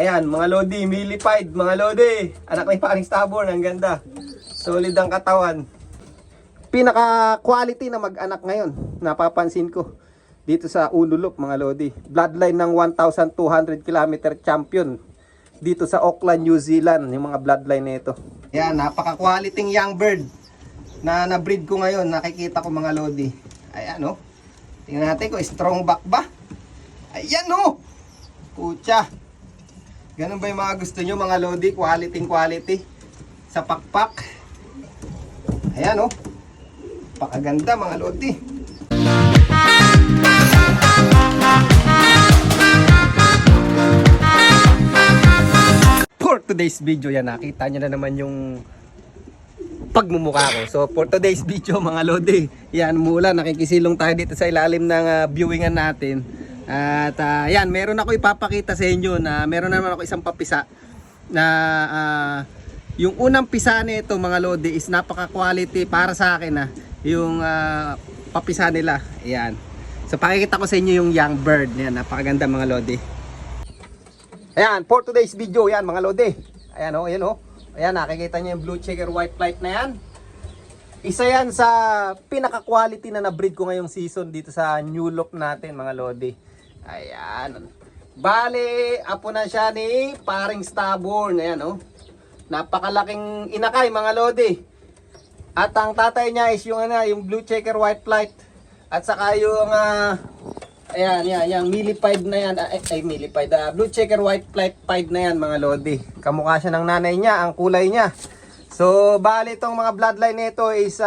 Ayan, mga Lodi, millified, mga Lodi. Anak ni paring stubborn, ang ganda. Solid ang katawan. Pinaka-quality na mag-anak ngayon, napapansin ko. Dito sa Unulup, mga Lodi. Bloodline ng 1,200 km champion. Dito sa Auckland, New Zealand, yung mga bloodline na ito. Ayan, napaka-quality young bird na na-breed ko ngayon. Nakikita ko, mga Lodi. Ayan, oh. Tingnan natin kung strong back ba. Ayan, oh. Pucha. Ganun ba yung mga gusto nyo, mga Lodi? Quality sa pakpak. Ayan, oh. Pakaganda, mga Lodi. For today's video, yan, nakita nyo na naman yung pagmumukha ko. So for today's video, mga Lodi, yan, mula nakikisilong tayo dito sa ilalim ng viewingan natin. At yan, meron ako ipapakita sa inyo na meron naman ako isang papisa na yung unang pisa nito, mga Lodi, is napaka quality para sa akin yung papisa nila. Ayan. So pakikita ko sa inyo yung young bird. Yan, napakaganda, mga Lodi. Ayan, for today's video, yan, mga Lodi. Ayan, oh, ayan, oh. Ayan, nakikita niyo yung blue checker white flight na yan. Isa yan sa pinaka-quality na na-breed ko ngayong season dito sa New Look natin, mga Lodi. Ayan. Bale, apo na siya ni paring stubborn. Ayan, oh. Napakalaking inakay, mga Lodi. At ang tatay niya is yung, yung blue checker white flight. At saka yung ayan, yung millified na yan. Millified. Blue checker white flight pied na yan, mga Lodi. Kamukha siya ng nanay niya, ang kulay niya. So, bali itong mga bloodline nito is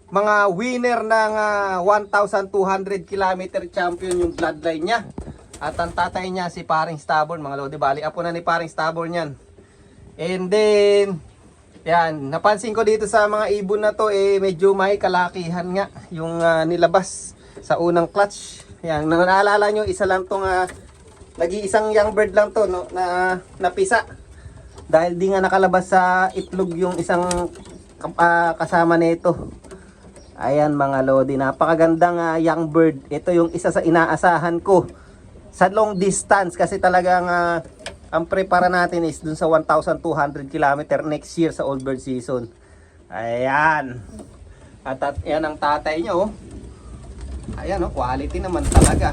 mga winner ng 1,200 km champion yung bloodline niya. At ang tatay niya si paring stubborn, mga Lodi. Bali, apo na ni paring stubborn yan. And then, yan, napansin ko dito sa mga ibon na to, medyo may kalakihan nga yung nilabas sa unang clutch. Yan, naalala nyo, isa lang tong nag-iisang young bird lang to, no, na napisa. Dahil di nga nakalabas sa itlog yung isang kasama nito. Ayan, mga Lodi, napakagandang young bird. Ito yung isa sa inaasahan ko sa long distance kasi talagang ang prepara natin is dun sa 1,200 km next year sa old bird season. Ayan. At yan ang tatay nyo, oh. Ayan, oh, quality naman talaga.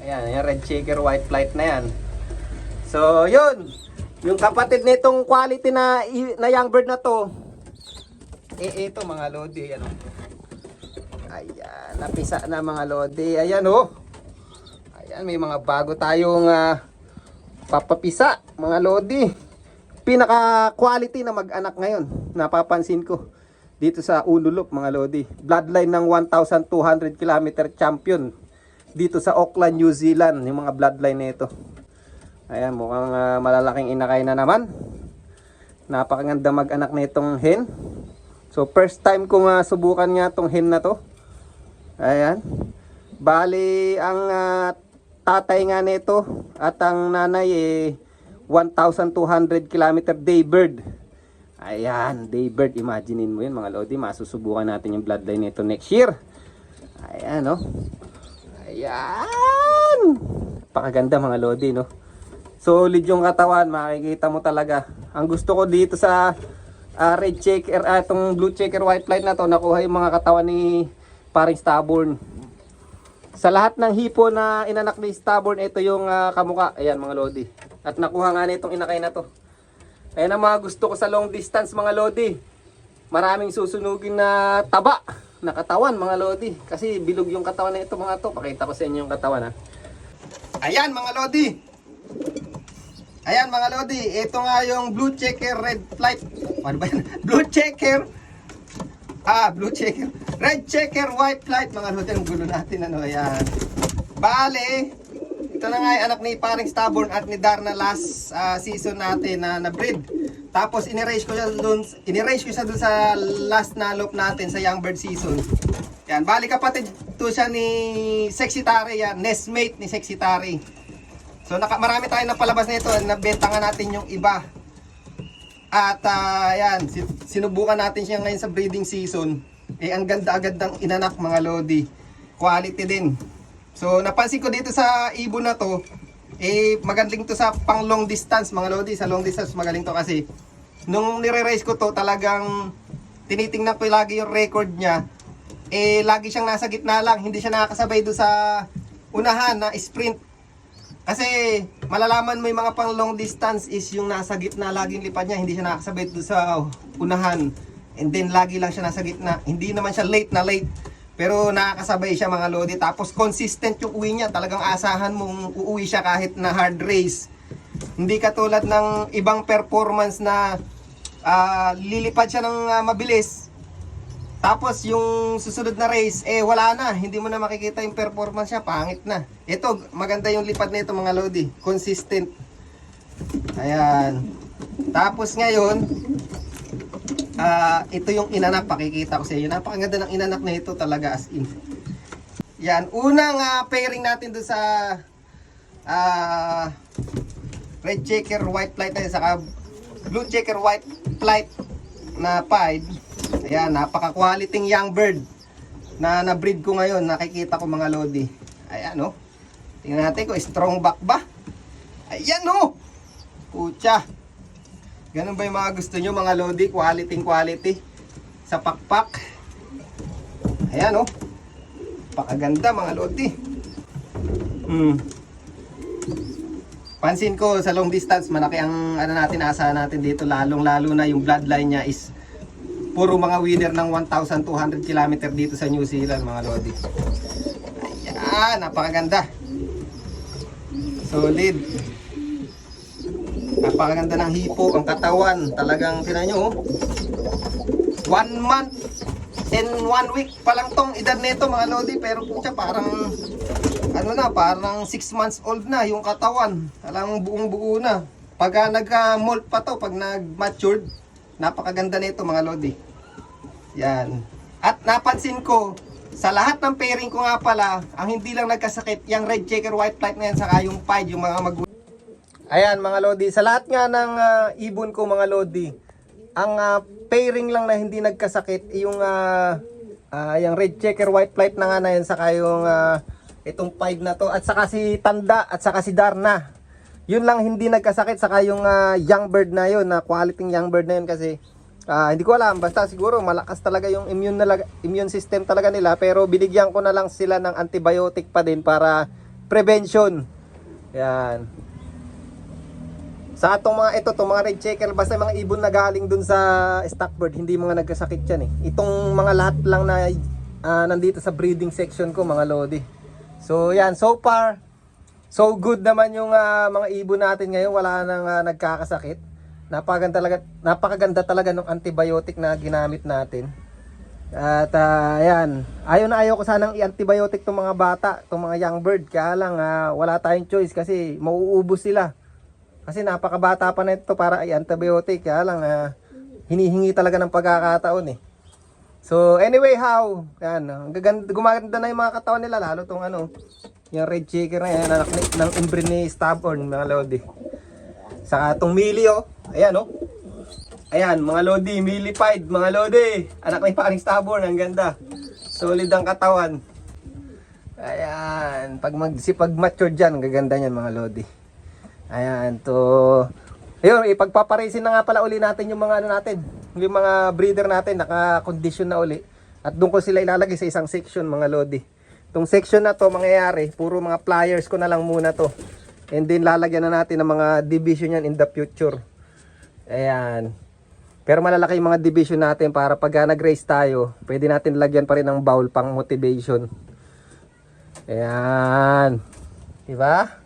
Ayan, yung red checker white flight na yan. So, yun. Yung kapatid nitong quality na young bird na to, ito, mga Lodi. Ayan, oh. Ayan, napisa na, mga Lodi. Ayan, oh. Ayan, may mga bago tayong papapisa, mga Lodi. Pinaka-quality na mag-anak ngayon, napapansin ko. Dito sa Unulup, mga Lodi. Bloodline ng 1,200 km champion. Dito sa Auckland, New Zealand. Yung mga bloodline na ito. Ayan, mukhang malalaking inakay na naman. Napakaganda mag-anak na itong hen. So, first time kong subukan nga itong hen na to. Ayan. Bali, ang tatay nga nito at ang nanay 1,200 km daybird. Ayan, daybird, imaginein mo yun, mga Lodi. Masusubukan natin yung bloodline nito next year. Ayan, no. Ayan. Pakaganda, mga Lodi, no. Solid yung katawan, makikita mo talaga. Ang gusto ko dito sa red checker, itong blue checker white flight na to, nakuha yung mga katawan ni paring stubborn. Sa lahat ng hipo na inanak ni stubborn, ito yung kamuka. Ayan, mga Lodi. At nakuha nga nitong inakay na to. Ayan ang mga gusto ko sa long distance, mga Lodi. Maraming susunugin na taba na katawan, mga Lodi. Kasi bilog yung katawan na ito, mga to. Pakita ko sa inyo yung katawan, ha. Ayan, mga Lodi. Ayan, mga Lodi. Ito nga yung blue checker red flight. Ano ba yan? Blue checker. Blue checker. Red checker white flight, mga Lodi. Ang gulo natin, ano. Ayan. Bale, ito na nga yung anak ni paring stubborn at ni Darna last season natin na na-breed. Tapos in-erase ko siya dun sa last na loop natin sa young bird season. Yan, bali kapatid to siya ni Sexy Tari, yan, nestmate ni Sexy Tari. So marami tayong napalabas nito, nabenta nga natin yung iba. At yan, sinubukan natin siya ngayon sa breeding season. Ang ganda agad ng inanak, mga Lodi. Quality din. So napansin ko dito sa ibon na to, Magaling to sa pang long distance mga lodi. Sa long distance magaling to kasi nung nire-race ko to talagang tinitingnan ko lagi yung record niya. Lagi siyang nasa gitna lang, hindi siya nakakasabay do sa unahan na sprint. Kasi malalaman mo yung mga pang long distance is yung nasa gitna laging lipad niya, hindi siya nakakasabay do sa unahan. And then lagi lang siya nasa gitna. Hindi naman siya late na late, pero nakakasabay siya mga lodi. Tapos consistent yung uwi niya, talagang asahan mong uuwi siya kahit na hard race. Hindi katulad ng ibang performance na lilipad siya ng mabilis. Tapos yung susunod na race, wala na. Hindi mo na makikita yung performance niya, pangit na. Ito, maganda yung lipad nito mga lodi. Consistent. Ayan. Tapos ngayon, ito yung inanak, pakikita ko sa inyo. Napakaganda ng inanak na ito talaga as in. Yan, unang pairing natin doon sa red checker white flight na yun, saka blue checker white flight na pied. Ayan, napaka-quality young bird na na-breed ko ngayon. Nakikita ko mga lodi. Ayan, oh. Tingnan natin kung strong back ba. Ayan, oh. Pucha. Ganun ba yung mga gusto nyo mga lodi? Quality sa pakpak. Ayan, oh. Pakaganda mga lodi. Pansin ko sa long distance, malaki ang asahan natin dito. Lalong-lalo na yung bloodline niya is puro mga winner ng 1,200 km dito sa New Zealand mga lodi. Ayan, napakaganda. Solid. Napakaganda ng hipo, ang katawan. Talagang tinan nyo, 1 month and 1 week pa lang tong edad nito mga lodi. Pero po siya parang parang 6 months old na yung katawan. Alang buong buo na. Pag nag-molt pa to, pag nag-matured, napakaganda nito mga lodi. Yan. At napansin ko, sa lahat ng pairing ko nga pala, ang hindi lang nagkasakit, yung red checker white flight na yan, saka yung pied, yung mga magulang. Ayan mga lodi, sa lahat nga ng ibon ko mga lodi, ang pairing lang na hindi nagkasakit, yung red checker white flight na nga na yan, saka yung itong pied na to, at saka si Tanda, at saka si Darna. Yun lang hindi nagkasakit, saka yung young bird na yun, na quality young bird na yun kasi hindi ko alam, basta siguro malakas talaga yung immune system talaga nila, pero binigyan ko na lang sila ng antibiotic pa din para prevention. Yan. Sa atong mga mga red checker, basta mga ibon na galing dun sa stockbird, hindi mga nagkasakit yan eh. Itong mga lahat lang na nandito sa breeding section ko mga lodi. So yan, so far so good naman yung mga ibon natin ngayon, wala nang nagkakasakit. Napakaganda talaga ng antibiotic na ginamit natin. At ayan, ayaw ko sanang i-antibiotic tong mga bata, tong mga young bird. Kaya lang wala tayong choice kasi mauubos sila. Kasi napakabata pa na ito para i-antibiotic. Kaya lang hinihingi talaga ng pagkakataon eh. So anyway, yan, gumaganda na yung mga katawan nila, lalo tong yung red checker na yan, anak ng inbreed ni Stubborn mga lodi. Saka itong Mili, oh. Ayan, oh. Ayan, mga lodi, Mili pied, mga lodi. Anak ni paring Stubborn, ang ganda. Solid ang katawan. Ayan, pag mature dyan, gaganda niyan mga lodi. Ayan, to. Ayun, ipagpaparisin na nga pala uli natin yung mga yung mga breeder natin, naka-condition na uli. At doon ko sila ilalagay sa isang section mga lodi. Itong section na to, mangyayari, puro mga pliers ko na lang muna to. And then lalagyan na natin ng mga division yan in the future. Ayan. Pero malalaki yung mga division natin para pag nag-race tayo, pwede natin lagyan pa rin ng bowl pang motivation. Ayan. Diba?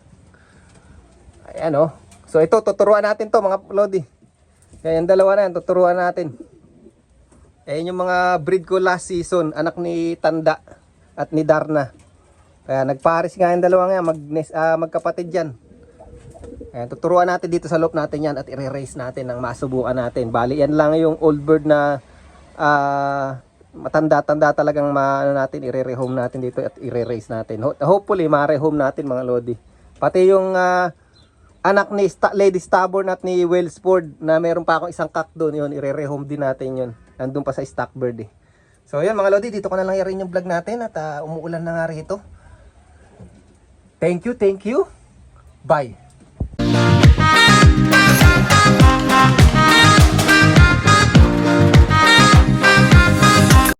Ayan oh. So ito, tuturuan natin to mga lodi. Kaya yung dalawa na yan, tuturuan natin. Ayan yung mga breed ko last season, anak ni Tanda at ni Darna. Kaya nagpares nga yung dalawa nga, magkapatid yan. Kaya tuturuan natin dito sa loop natin yan at i-race natin ng masubukan natin. Bali yan lang yung old bird na matanda-tanda talagang natin, i-rehome natin dito at i-race natin. Hopefully ma-rehome natin mga lodi. Pati yung anak ni Lady Stubborn at ni Wellsford na meron pa akong isang cock doon, yun, i-rehome din natin yun. Nandun pa sa stockbird eh. So yun mga lodi, dito ko na lang i-rin yung vlog natin at umuulan na nga rito. Thank you. Bye!